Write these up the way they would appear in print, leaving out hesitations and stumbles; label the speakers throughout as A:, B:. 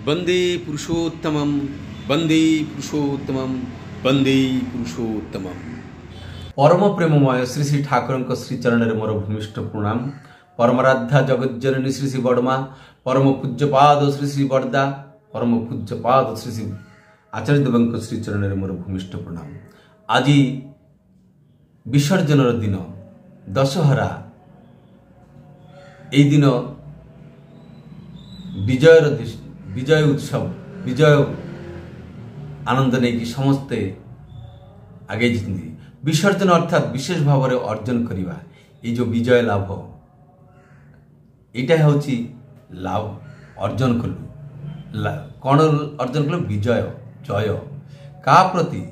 A: वंदे पुरुषोत्तमं वंदे पुरुषोत्तमं वंदे पुरुषोत्तमं।
B: परम प्रेममय श्री श्री ठाकुर श्री चरण में मोर भूमिष्ठ प्रणाम। परमराध्या जगज्जननी श्री श्री बड़मा, परम पूज्यपाद श्री श्री बड़दा, परम पूज्यपाद श्री श्री आचार्य देव श्री चरण में मोर भूमिष्ठ प्रणाम। आज विसर्जन दिन दशहरा, यही दिन विजय उत्सव, विजय आनंद नहीं कि समस्ते आगे विसर्जन अर्थात विशेष भाव में अर्जन करवा। ये जो विजय लाभ यहाँ हूँ लाभ अर्जन कलु कौन अर्जन कलु विजय जय का प्रति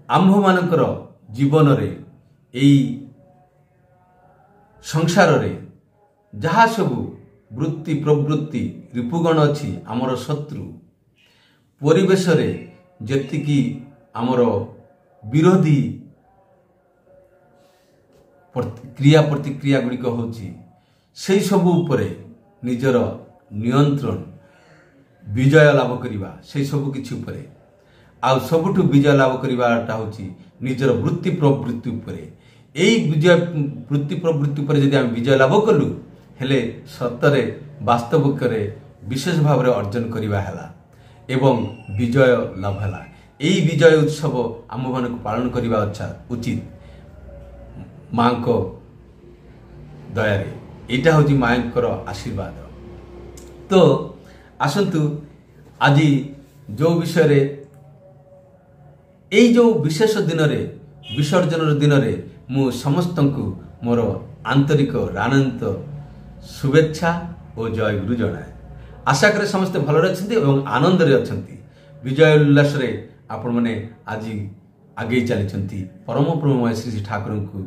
B: आम्भ मानकर जीवन रे एई संसार रे जहाँ सबू वृत्ति प्रवृत्ति रिपुगण अच्छी आमर शत्रु परिवेश रे जेतिकी आमर विरोधी क्रिया प्रतिक्रिया गुड़िक होची से सबू उपरे निजर नियंत्रण विजय लाभ करिबा से सबू किछि उपरे आ सबुठु विजय लाभ करिबाटा होची निजर वृत्ति प्रवृत्ति उपरे। एई विजय वृत्ति प्रवृत्ति उपरे यदि हम विजय लाभ कलु हेले सतरे वास्तविक विशेष भाव में अर्जन करवा है एवं विजय लाभ है। यही विजय उत्सव आम मान पालन करवा उचित माँ को दयारे। यहाँ हूँ माँ को आशीर्वाद। तो आसतु आज जो विषय रे जो विशेष दिन रे विसर्जन दिन रे मु समस्त को मोर आंतरिक रानंत शुभेच्छा और जय गुरु जनाए। आशा करे समस्ते भलरे अछंती एवं आनंद रे अछंती। विजय उल्लास रे आपण माने आज आगे चली परम प्रेममय श्री श्री ठाकुर को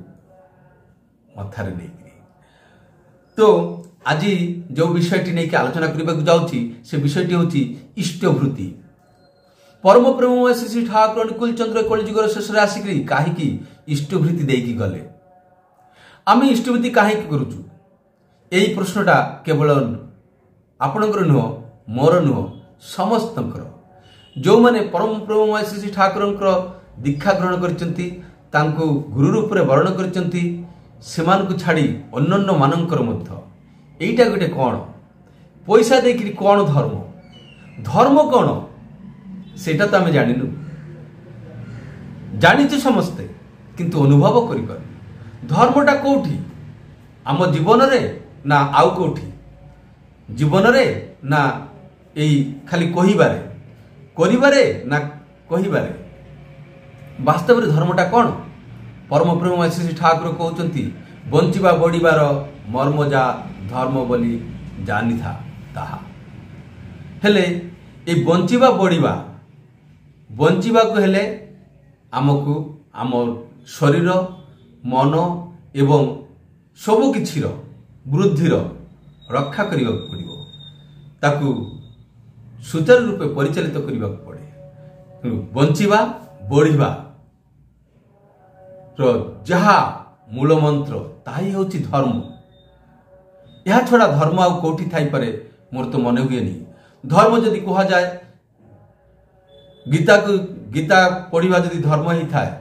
B: मथारे नहीं। तो आज जो विषयटी नहीं आलोचना करने जाऊँगी से विषयटी हूँ इष्टवृत्ति। परम प्रेममय श्री श्री ठाकुर अनुकूल चंद्र कलिजुगर शेष आसिक कहीं इष्टवृत्ति देकी गले। आम इष्टवृत्ति कहीं करुचु यही प्रश्नटा केवल आपणकर नुह मोर नुह समस्तंकर जो माने परम प्रेममय श्री श्री ठाकुर दीक्षा ग्रहण कर गुरु रूप में वर्ण कर छाड़ी अन्य मानकर यहीटा गोटे कौन पैसा देकर कौन धर्म धर्म कौन सेटा तो आम जानू जानीचु समस्ते किंतु अनुभव कर धर्मटा कौटी आम जीवन रे ना आउ कौटी जीवन रे ना यही खाली कहिबारे करिबारे ना कहिबारे वास्तव में धर्मटा कौन। परम प्रेममय श्री ठाकुर कहते बंचिबा बढ़िबार मर्म जा धर्म बोली जानी था ताहा हेले ए बंचिबा बढ़िबा बंचिबा को हेले आमको आम शरीर मन एवं सबु किछिर वृद्धिर रक्षा करने पड़ो ताकू सुचारू रूपे परिचालित करने पड़े। बंचिबा बढ़िबा जहा मूल मंत्र ताही हूँ धर्म। यह छड़ा धर्म आउ कौटी थाई पारे मोर तो मन हुए नहीं। धर्म जदि कहा जाए गीता पढ़ा जदि धर्म ही थाए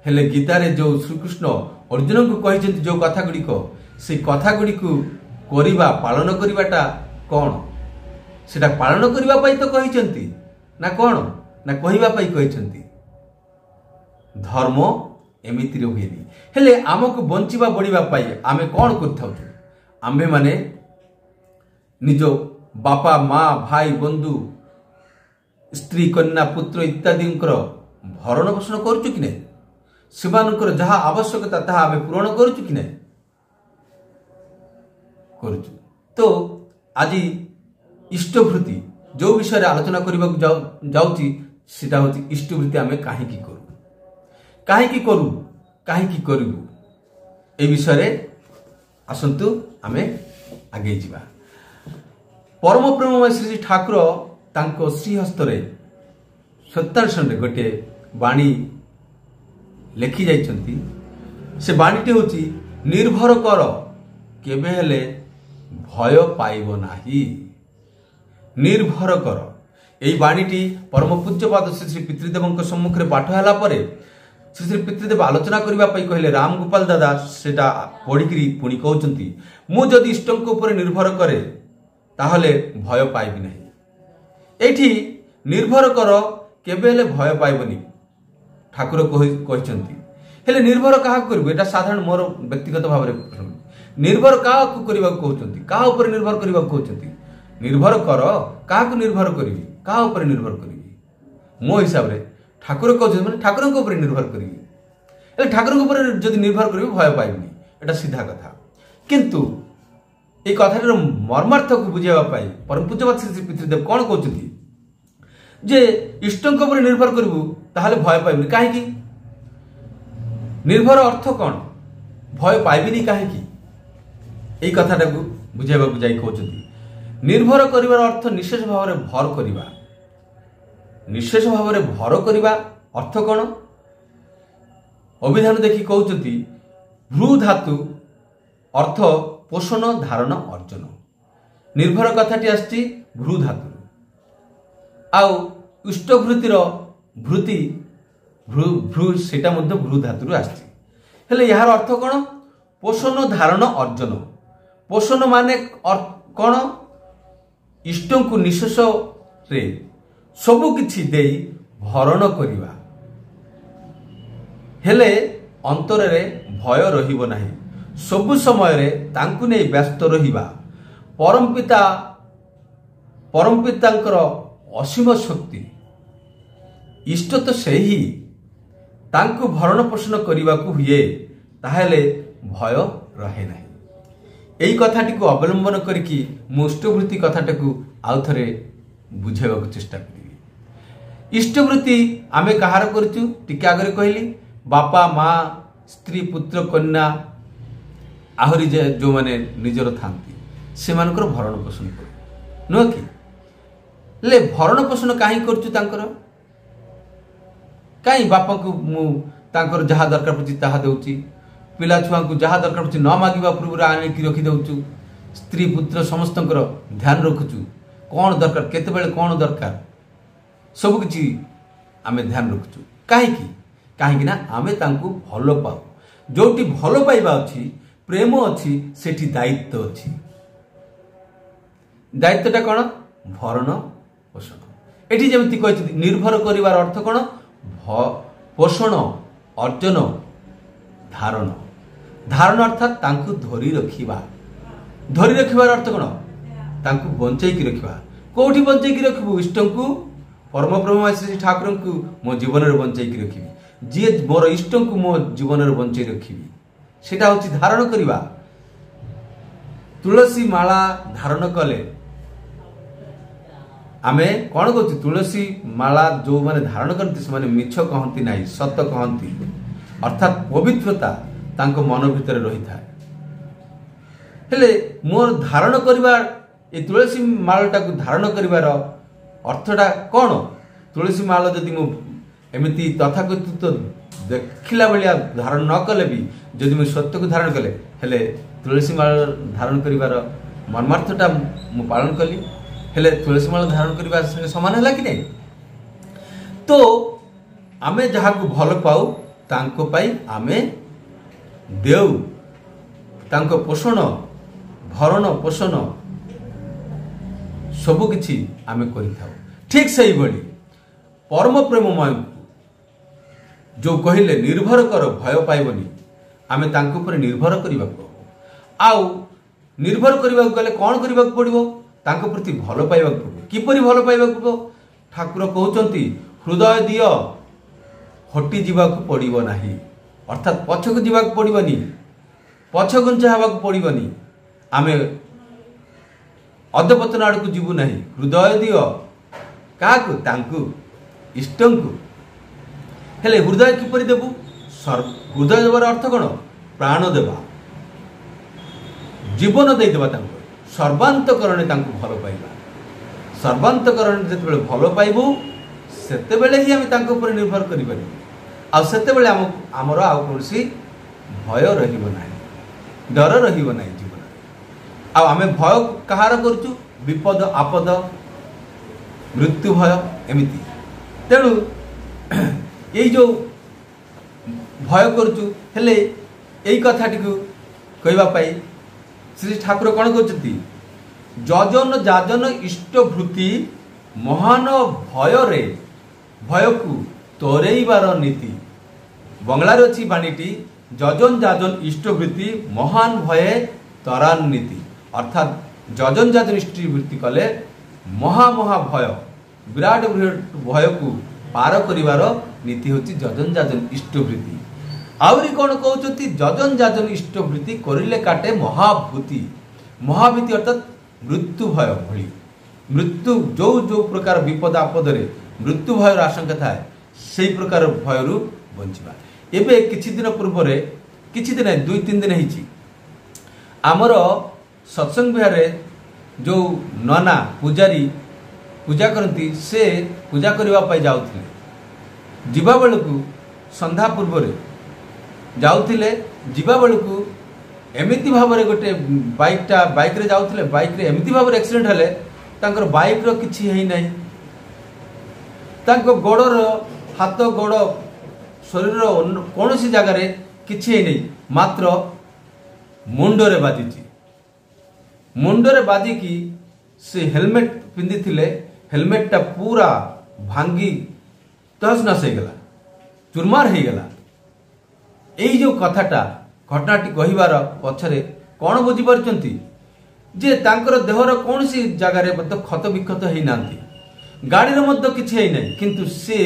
B: हेले गीतारे जो श्रीकृष्ण अर्जुन को कहते जो कथा गुड़िक से कथा गुड़िक करिबा पालन करिबाटा कौन सेटा पालन करिबा पाई तो कहते ना कौन ना कहिबा पाई कहते। धर्म एमिति रे हुएनी हेले आमको बंचिबा बढ़िबा पाई आमे कौन करथाउ आम्भे माने निज बापा माँ भाई बंधु स्त्री कन्या पुत्र इत्यादि भरण पोषण करुचु कि नहीं सेमानकर जहाँ आवश्यकता ताहा आमे पूरण करुचु कि नहीं करुचु। तो आज इष्टवृत्ति जो विषय आलोचना करने जाऊँगी सेटा हूँ इष्टवृत्ति आमे कहीं करू कहीं करू कहीं करू ए विषय आसतु आमे आगे जावा। परम प्रेममय श्री श्री ठाकुर तांको श्रीहस्त सत्तासन गोटे बाणी लेखि जाइछंती। से बाणीटी हूँ निर्भर कर केबे हेले भय पाइब नाही ନିର୍ଭର କର। এই বাণীটি পরম পূজ্যপাদ শ্রী শ্রী পিতৃদেবଙ୍କ ସମ୍ମୁଖରେ ପାଠ ହେଲା ପରେ ଶ୍ରୀ ଶ୍ରୀ ପିତୃଦେବ ଆଲୋଚନା କରିବା ପାଇଁ କହିଲେ। ରାମ ଗୋପାଳ ଦାଦା ସେଟା ପଢ଼ିକିରି ପୁଣି କହୁଛନ୍ତି, ମୁଁ ଯଦି ଇଷ୍ଟଙ୍କ ଉପରେ ନିର୍ଭର କରେ ତାହେଲେ ଭୟ ପାଇବି ନାହିଁ। ଏଇଠି ନିର୍ଭର କର କେବେ ହେଲେ ଭୟ ପାଇବନି ଠାକୁର କହିଛନ୍ତି। ହେଲେ ନିର୍ଭର କାହାକୁ କରିବୁ? ଏଟା ସାଧାରଣ ମୋର ବ୍ୟକ୍ତିଗତ ଭାବରେ ନିର୍ଭର କାହାକୁ କରିବାକୁ କହୁଛନ୍ତି? କାହା ଉପରେ ନିର୍ଭର କରିବାକୁ କହୁଛନ୍ତି? ନିର୍ଭର କର, କାହାକୁ ନିର୍ଭର କରିବି? କାହା ଉପରେ ନିର୍ଭର କରିବି? ମୋ ହିସାବରେ ଠାକୁର କହୁଛନ୍ତି ମାନେ ଠାକୁରଙ୍କ ଉପରେ ନିର୍ଭର କରିବି। ହେଲେ ଠାକୁରଙ୍କ ଉପରେ ଯଦି ନିର୍ଭର କରିବି ଭୟ ପାଇବିନି, ଏଟା ସିଧା କଥା। କିନ୍ତୁ এই কথাটির মর্মার্থକୁ ବୁଝାଇବା ପାଇଁ ପରମ ପୂଜ୍ୟପାଦ ଶ୍ରୀ ଶ୍ରୀ ପିତୃଦେବ କ'ଣ କହୁଛନ୍ତି ଯେ ଇଷ୍ଟଙ୍କ ଉପରେ ନିର୍ଭର କରିବୁ ତାହେଲେ ଭୟ ପାଇବୁନି। କାହିଁକି? ନିର୍ଭର ଅର୍ଥ କ'ଣ? ଭୟ ପାଇବିନି କାହିଁକି? এই কথাটাକୁ ବୁଝାଇବାକୁ ଯାଇ କହୁଛନ୍ତି ନିର୍ଭର କରିବାର ଅର୍ଥ ନିଶେଷ ଭାବରେ ଭର କରିବା। ନିଶେଷ ଭାବରେ ଭର କରିବା ଅର୍ଥ କ'ଣ? ଅଭିଧାନ ଦେଖି କହୁଛନ୍ତି ଭ୍ରୁ ଧାତୁ ଅର୍ଥ পোষণ ধারণ অর্জন। ନିର୍ଭର কথাটি আসছে ভ্রু ধাতু। আউ উষ্টভৃতির ভৃতি ভ্রু সেটা মধ্যে ভ্রু ধাতুরু আসছে। হেলে এর অর্থ কোন? পোষণ ধারণ অর্জন। পোষণ মানে কোন? ইষ্টଙ୍କୁ ନିଶେଷରେ ସବୁ କିଛି ଦେଇ ଭରଣ କରିବା। ହେଲେ ଅନ୍ତରରେ ଭୟ ରହିବ ନାହିଁ। ସବୁ ସମୟରେ ତାଙ୍କୁ ନେଇ ବ୍ୟସ୍ତ ରହିବା। ପରମପିତାଙ୍କର ଅସୀମ ଶକ୍ତି। ଇଷ୍ଟ ତ ସେହି, ତାଙ୍କୁ ଭରଣ ପୋଷଣ କରିବାକୁ ହୁଏ, ତାହେଲେ ଭୟ ରହେ ନାହିଁ। এই কথাটিକୁ ଅବଲମ୍ବନ କରିକି ମୁଁ ଇଷ୍ଟବୃତ୍ତି କଥାଟାକୁ ଆଉ ଥରେ ବୁଝାଇବାକୁ ଚେଷ୍ଟା କରିବି। ଇଷ୍ଟବୃତ୍ତି ଆମେ କାହାର କରୁଛୁ? ଟିକେ ଆଗରେ କହିଲି ବାପା ମା ସ୍ତ୍ରୀ ପୁତ୍ର କନ୍ୟା ଆହୁରି ଯେଉଁମାନେ ନିଜର ଥାନ୍ତି ସେମାନଙ୍କର ଭରଣ ପୋଷଣ କରୁ, ନୁହଁ କି? ହେଲେ ଭରଣ ପୋଷଣ କାହିଁକି କରୁଛୁ ତାଙ୍କର? କାହିଁ ବାପାଙ୍କୁ ମୁଁ ତାଙ୍କର ଯାହା ଦରକାର ପଡ଼ୁଛି ତାହା ଦେଉଛି, ପିଲା ଛୁଆଙ୍କୁ ଯାହା ଦରକାର ପଡ଼ୁଛି ନ ମାଗିବା ପୂର୍ବରୁ ଆଣିକି ରଖିଦେଉଛୁ, ସ୍ତ୍ରୀ ପୁତ୍ର ସମସ୍ତଙ୍କର ଧ୍ୟାନ ରଖୁଛୁ, କ'ଣ ଦରକାର କେତେବେଳେ କ'ଣ ଦରକାର ସବୁକିଛି ଆମେ ଧ୍ୟାନ ରଖୁଛୁ। କାହିଁକି? କାହିଁକି ନା ଆମେ ତାଙ୍କୁ ଭଲ ପାଉ। ଯେଉଁଠି ଭଲ ପାଇବା ଅଛି, ପ୍ରେମ ଅଛି, ସେଠି ଦାୟିତ୍ୱ ଅଛି। ଦାୟିତ୍ୱଟା କ'ଣ? ଭରଣ ପୋଷଣ। ଏଠି ଯେମିତି କହିଛନ୍ତି ନିର୍ଭର କରିବାର ଅର୍ଥ କ'ଣ? ପୋଷଣ, ଅର୍ଜନ, ଧାରଣ। ଧାରଣ ଅର୍ଥାତ୍ ତାଙ୍କୁ ଧରି ରଖିବା। ଧରି ରଖିବାର ଅର୍ଥ କ'ଣ? ତାଙ୍କୁ ବଞ୍ଚେଇକି ରଖିବା। କୋଉଠି ବଞ୍ଚେଇକି ରଖିବୁ? ଇଷ୍ଟଙ୍କୁ, ପରମ ବ୍ରହ୍ମ ଶ୍ରୀ ଠାକୁରଙ୍କୁ ମୋ ଜୀବନରେ ବଞ୍ଚେଇକି ରଖିବି। ଯିଏ ମୋର ଇଷ୍ଟଙ୍କୁ ମୋ ଜୀବନରେ ବଞ୍ଚେଇ ରଖିବି, সেটা হচ্ছে ধারণ করিবা। তুলসী মালা ধারণ কলে ଆମେ କ'ଣ କରୁଛୁ? ତୁଳସୀ ମାଳା ଯେଉଁମାନେ ଧାରଣ କରନ୍ତି ସେମାନେ ମିଛ କହନ୍ତି ନାହିଁ, ସତ କହନ୍ତି। ଅର୍ଥାତ୍ ପବିତ୍ରତା ତାଙ୍କ ମନ ଭିତରେ ରହିଥାଏ। ହେଲେ ମୋର ଧାରଣ କରିବା, ଏ ତୁଳସୀ ମାଳଟାକୁ ଧାରଣ କରିବାର ଅର୍ଥଟା କ'ଣ? ତୁଳସୀ ମାଳ ଯଦି ମୁଁ ଏମିତି ତଥାକଥିତ ଦେଖିଲା ଭଳିଆ ଧାରଣ ନ କଲେ ବି ଯଦି ମୁଁ ସତ୍ୟକୁ ଧାରଣ କଲେ, ହେଲେ ତୁଳସୀ ମାଳ ଧାରଣ କରିବାର ମର୍ମାର୍ଥଟା ମୁଁ ପାଳନ କଲି, ହେଲେ ତୁଳସୀ ମାଳ ଧାରଣ କରିବା ସଙ୍ଗେ ସମାନ ହେଲା କି ନାହିଁ? ତ ଆମେ ଯାହାକୁ ଭଲ ପାଉ ତାଙ୍କ ପାଇଁ ଆମେ ଦେଉ, ତାଙ୍କ ପୋଷଣ, ଭରଣ ପୋଷଣ ସବୁକିଛି ଆମେ କରିଥାଉ। ଠିକ୍ ସେଇଭଳି ପରମ ପ୍ରେମମୟଙ୍କୁ ଯେଉଁ କହିଲେ ନିର୍ଭର କର ଭୟ ପାଇବନି, ଆମେ ତାଙ୍କ ଉପରେ ନିର୍ଭର କରିବାକୁ। ଆଉ ନିର୍ଭର କରିବାକୁ ଗଲେ କ'ଣ କରିବାକୁ ପଡ଼ିବ? ତାଙ୍କ ପ୍ରତି ଭଲ ପାଇବାକୁ ପଡ଼ିବ। କିପରି ଭଲ ପାଇବାକୁ ପଡ଼ିବ? ଠାକୁର କହୁଛନ୍ତି ହୃଦୟ ଦିଅ, ହଟି ଯିବାକୁ ପଡ଼ିବ ନାହିଁ। ଅର୍ଥାତ୍ ପଛକୁ ଯିବାକୁ ପଡ଼ିବନି, ପଛଘୁଞ୍ଚା ହେବାକୁ ପଡ଼ିବନି। ଆମେ ଅଧପତନ ଆଡ଼କୁ ଯିବୁ ନାହିଁ। ହୃଦୟ ଦିଅ କାହାକୁ? ତାଙ୍କୁ, ଇଷ୍ଟଙ୍କୁ। ହେଲେ ହୃଦୟ କିପରି ଦେବୁ? ହୃଦୟ ଦେବାର ଅର୍ଥ କ'ଣ? ପ୍ରାଣ ଦେବା, ଜୀବନ ଦେଇଦେବା ତାଙ୍କୁ। ସର୍ବାନ୍ତକରଣେ ତାଙ୍କୁ ଭଲ ପାଇବା। ସର୍ବାନ୍ତକରଣେ ଯେତେବେଳେ ଭଲ ପାଇବୁ ସେତେବେଳେ ହିଁ ଆମେ ତାଙ୍କ ଉପରେ ନିର୍ଭର କରିପାରିବୁ। ଆଉ ସେତେବେଳେ ଆମର ଆଉ କୌଣସି ଭୟ ରହିବ ନାହିଁ, ଡର ରହିବ ନାହିଁ ଜୀବନରେ। ଆଉ ଆମେ ଭୟ କାହାର କରୁଛୁ? ବିପଦ ଆପଦ मृत्यु भय एमती तेणु यही जो भय करुचु हेले यही कथाटी को कहवाई श्री ठाकुर कौन कहते जजन जाजन इष्टभूति महान भय को तोरेबार नीति बंगलार अच्छी बाणीटी जजन जाजन इष्टवृत्ति महान भय तरान नीति अर्थात जजन जाजन इष्टवृत्ति कले महा भय विराट भय को पार करिवार नीति होची जजन जाजन इष्टवृत्ति आउरी कौन कहते जजन जाजन इष्टवृत्ति करिले काटे महाभूति अर्थात मृत्यु भय भली मृत्यु जो जो प्रकार विपद आपदरे मृत्यु भयर आशंका थाए से प्रकार भय बंचिबा एबे किछि दिन पूर्व किछि दिन 2-3 दिन होती आमर सत्संग विहार जो नना पूजारी पूजा करती से पूजा करने जाऊे जीवा बेलू संध्या पूर्व जाऊे जीवा बेलू एमती भाव गोटे बाइक रे जाऊे बाइक रे एमती भाव एक्सीडेंट हेले तांकर बाइक रो किछि हेई नाही तांको गोड़र हाथ गोड़ शरीर कौन सी जगार किछि हेई नहीं मात्र मुंडरे बाजी मुंडरे बाजिकी से हेलमेट पिंधि थिले हेलमेटा पूरा भांगी तहस नस होगला चुरमार हो गला यही जो कथाटा घटनाटी कहबार पछरे कौन बुझी पारछंती जे तांकर देहर कौन सी जगार क्षत विक्षत होई नांती गाड़ी रे मध्य किछि हेई नै किंतु से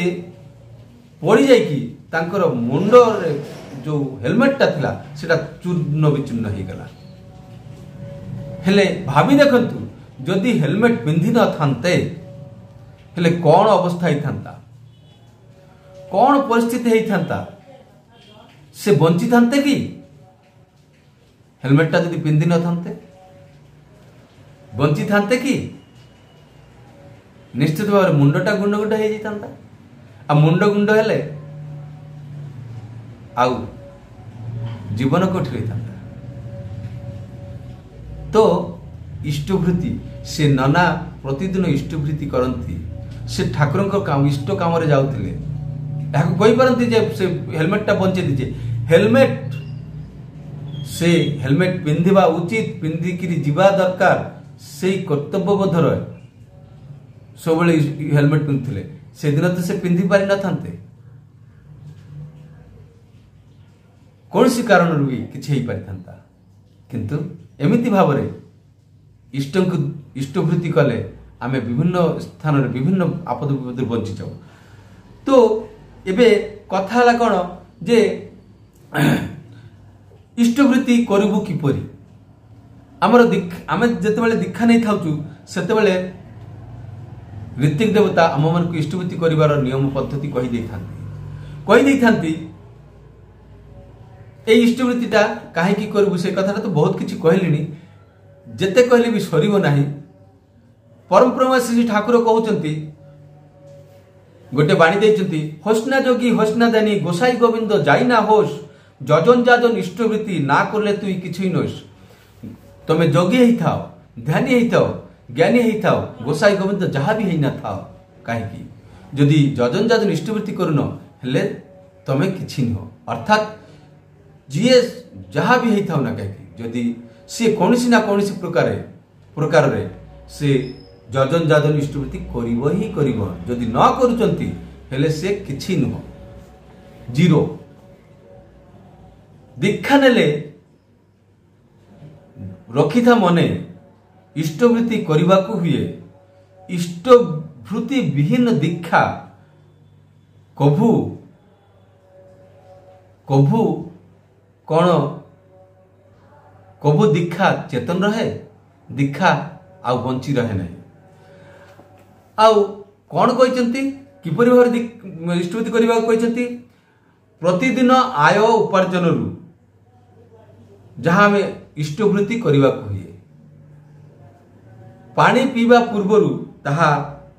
B: पड़ी जाइकी तांकर मुंड रे जो हेलमेटा थिला सेटा चूर्ण विचूर्ण हो गला हेले भाभी देखंतु जदि हेलमेट पिंधि न थांते हेले कौन अवस्था ही थांता कौन परिस्थिति ही थांता से बंची थांते कि हेलमेटा जदि पिंधि न थांते बंची थांते कि निश्चित भाव मुंडटा गुंड गुंड हो जाता आ मुंड गुंड हेले आउ जीवन कोठी रही था तो इष्टवृत्ति से नना प्रतिदिन इष्टवृत्ति करती से ठाकुर इष्ट काम जाऊे कही पारती से हेलमेटा बंचे दीजिए हेलमेट से हेलमेट पिंधिबा उचित पिंधिकी जीवा दरकार से कर्तव्यबोध रहे सब हेलमेट पिंधुले से दिन तो से पिंधि पारि न थांते कौन सी कारण भी किछि हेई पारि थांता किंतु एमिति भाव रे इष्ट को इष्टवृत्ति कले आमे विभिन्न स्थान रे विभिन्न आपद विपद बंची जाऊ तो एबे कथा हला कोन जे इष्टवृत्ति करिबु किपरि हमर आमे जते बेले दीक्षा नै थाउचु सेते बेले ऋतिक देवता आम मन को इष्टवृत्ति करिवार नियम पद्धति कही दै थांती ए इष्टवृत्तिटा काहे करू से कथा तो बहुत किसी कहलिनी जेते कहले भी सरीब नाही परम ब्रह्म श्री ठाकुर कहउचंती गोटे बाणी देइचंती होसना जोगी होसना दानी गोसाई गोविंद जाइना होश जजन जाजन इष्टवृत्ति ना करले तुई किछि नोस तमे जोगी ही थाओ ध्यानी ही थाओ ज्ञानी ही थाओ गोसाई गोविंद जहाँ भी ही ना थाओ काहे जदि जजन जाजन इष्टवृत्ति करुन हेले तमे किछि न अर्थात जीए जहाँ भी होता ना कहीं जदि सी कौन ना कौन प्रकार रे से जजन जाजन इष्टवृत्ति करिवो ही करिवो जदि न करूचंती हेले से किछि नुह जीरो दीक्षा नेले रखिथा मने इष्टवृत्ति करने को हुए इष्टवृत्ति विहीन दीक्षा कभू कभू कौन कभू दीक्षा चेतन रहे दीक्षा आउ बंची रहे नहीं आउ कौन कहते किपरि भाव इष्टवृत्ति करने कहते प्रतिदिन आय उपार्जन रु जहाँ में इष्टवृत्ति करने को हुए पानी पीवा पूर्व ताहा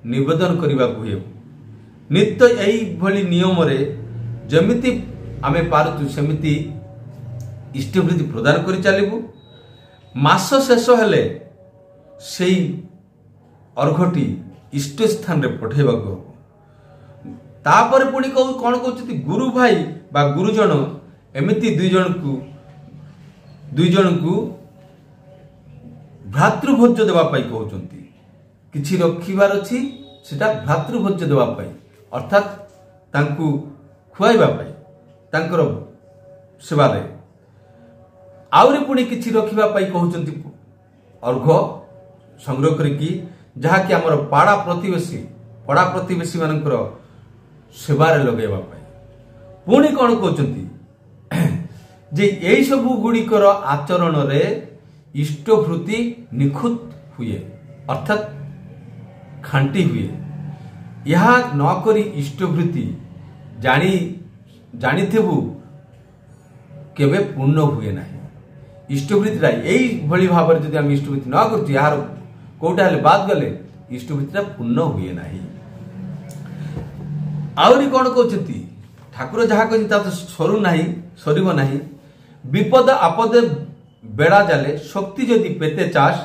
B: निवेदन करने को हुए नित्य यही भली नियम रे जमिति आमे पारुचु सेमिति इष्टवृत्ति प्रदान करि चलिबु मास शेष हेले सेई अर्घटी इष्ट स्थान रे पठेबाको तापर पुणी कौन कहते गुरु भाई बा गुरुजन एमती दुई जन को भ्रातृभोज्य देवाई कहते किछि रखिबार अछि सेटा भ्रातृभोज्य देवाई अर्थात तांकु खुआइबा पाई तांकर सेवारे आउरी पुणी किछि रखिबा पाई कहउचंती अर्घ संग्रह करिकी जहाँकि आमर पाड़ा प्रतिवेशी मानकर सेवारे लगेबा पाई पुणी कौन कहउचंती जे एई सबु गुड़िकर आचरण रे इष्टभृति निखुत हुए अर्थात खांटी हुए यह नकरी इष्टभृति जानिथेबु केबे पूर्ण हुए ना इष्टभृतिटा यही भली भाव में जब इष्टभृति न कर यार कौटा हेले बाद गले इष्टभृतिटा पूर्ण हुए ना आउरी कौन कहते ठाकुर जहाँ कहते सरू ना सर ना विपद आपदे बेड़ा जाले शक्ति जदि पेते चाष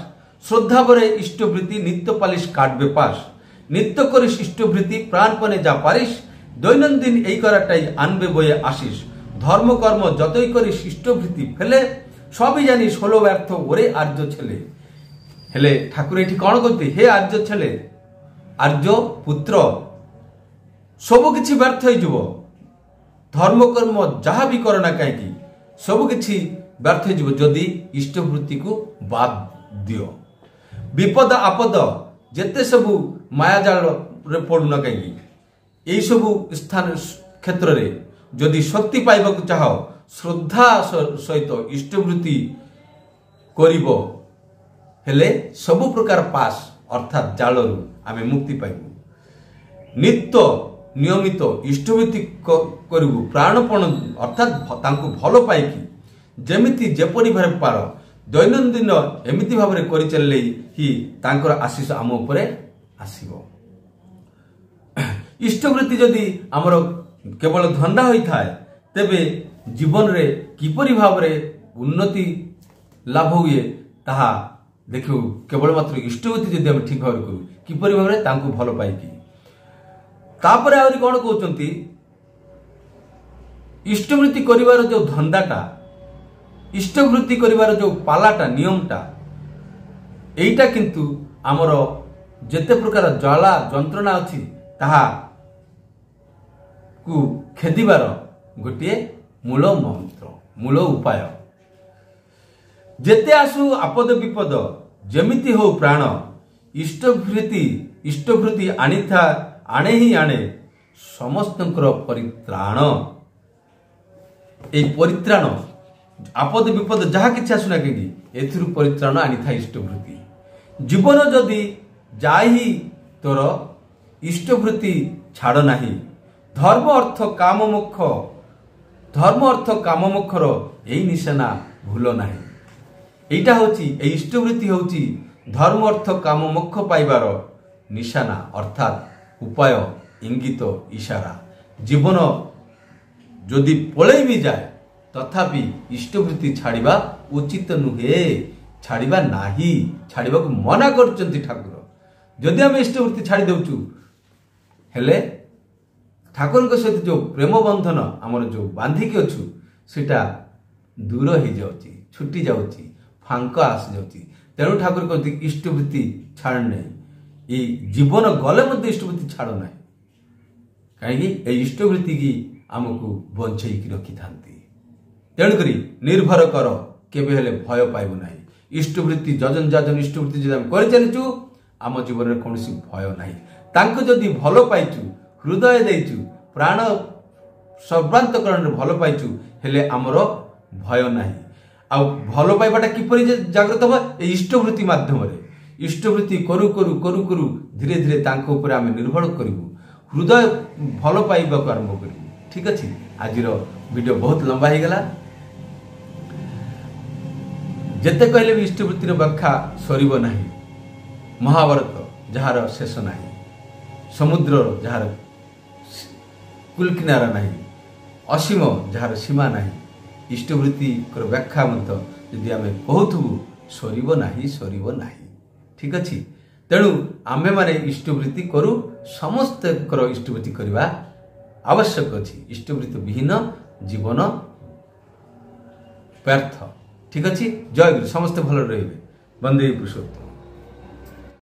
B: श्रद्धा बरे इष्टभृति नित्य पालिश काटबे पास नित्य करिस इष्टभृति प्राणपणे जा पारिस दैनन्दिन এই করাটাই আনবে বয়ে আশিস ধর্ম কর্ম যতই করিস ইষ্টভৃতি ফেলে সবই জানিস হলো ব্যর্থ ওরে আর্য ছেলে হেলে ঠাকুর এটি কোন করতে হে আর্য ছেলে আর্য পুত্র সবু কিছু ব্যর্থ হয়ে যাব ধর্মকর্ম যাহা বি কর না কাইকি সবু কিছু ব্যর্থ হয়ে যাব যদি ইষ্টভৃতি को বাদ দিও विपद आपद जेते सबु मायाजाल रे पड़ू न कहीं यही सबु स्थान क्षेत्र रे जदि शक्ति पाइबा को चाह श्रद्धा सहित इष्टवृत्ति करिबो हेले सबु प्रकार पास अर्थात जालरू आमे मुक्ति पाइबु नित्य नियमित इष्टवृत्ति करिबु प्राणपण अर्थात तांको भलो पाइकी जेमिति जेपरि भारे पार दैनन्दिन एमिति भाव में कर चलले ही तांकर आशीष आम उपरे आसीबो इष्टवृत्ति जदि आमर केवल धंदा होई थाए तेबे जीवन रे किपरि भाव रे उन्नति लाभ हुए ताहा देखियो केवल मात्र इष्टवृत्ति जदि हम ठीक भाव करू किपरि भाव रे तांको भलो पाइकी तापरे आउरी कोन कहउचंती इष्टवृत्ति करिवार जो धंदाटा इष्टवृत्ति करिवार जो पालाटा नियमटा एटा किंतु आमर जेते प्रकार ज्वाला जंत्रणा अछि ताहा को खेदिबार गोटे मूल मंत्र मूल उपाय जेते आसु आपद विपद जेमिति हो प्राण इष्टवृत्ति आनिथा आणे ही आणे समस्तंकर परित्राण ए परित्राण आपद विपद जहाँ किसी आसुना कहीं एथिरु परित्राण आनी था इष्टवृत्ति जीवन जदि जाही तोर इष्टवृत्ति छाड़ नाही धर्म अर्थ काम मोक्षर यही निशाना भूल नाही एटा होची ए इष्टवृत्ति होची धर्म अर्थ काम मोक्ष पाइबार निशाना अर्थात उपाय इंगित इशारा जीवन जदि पळै भी जाए तथापि इष्टवृत्ति छाड़िबा उचित नुहे छाड़िबा नाही छाड़िबा को मना करचंती ठाकुर जदि हम इष्टवृत्ति छाड़ी देउचु हेले ठाकुर के सहित जो प्रेम बंधन आमर जो बांधिकी अच्छु सेटा दूर हो जाउची छुट्टी जाउची फांक आस जाउची तेणु ठाकुर कहते इष्टवृत्ति छाड़ नहीं ये जीवन गले मध्य इष्टवृत्ति छाड़ नहीं कहीं इष्टवृत्ति की आमको बंचई रखी थांती तेणुक निर्भर कर केबे हेले भय पाइबु नाही इष्टवृत्ति जजन जाजन इष्टवृत्ति जदि हम कर चलीचु आम जीवन में कौन भय नाही तांको जदि भल पाइचु हृदय देइचु प्राण सर्वांतकरण भल पाइचु हेले आमर भय नाही आ भल पाइबाटा किपरि जागृत हो इष्टवृत्ति माध्यम रे इष्टवृत्ति करू करू करू करू धीरे धीरे तांको ऊपर आमे निर्भर करिवु हृदय भल पाइबा को आरंभ करिवु ठीक अछि आजिर वीडियो बहुत लंबा हो गला जेते कहले भी इष्टवृत्तिर व्याख्या सरीब नाही महाभारत जार शेष नाही समुद्र जार कुल किनारा नाही असीम जार सीमा नाही इष्टवृत्ति व्याख्या मत यदि आम कहूथबु सरीब नाही ठीक अछि ତେଣୁ ଆମ୍ଭେମାନେ ଇଷ୍ଟବୃତ୍ତି କରୁ, ସମସ୍ତଙ୍କର ଇଷ୍ଟବୃତ୍ତି କରିବା ଆବଶ୍ୟକ ଅଛି। ଇଷ୍ଟବୃତ୍ତି ବିହୀନ ଜୀବନ ବ୍ୟର୍ଥ। ଠିକ୍ ଅଛି, ଜୟ ଗୁରୁ। ସମସ୍ତେ ଭଲରେ ରହିବେ। ବନ୍ଦେ ପୁରୁଷୋତ୍ତମ।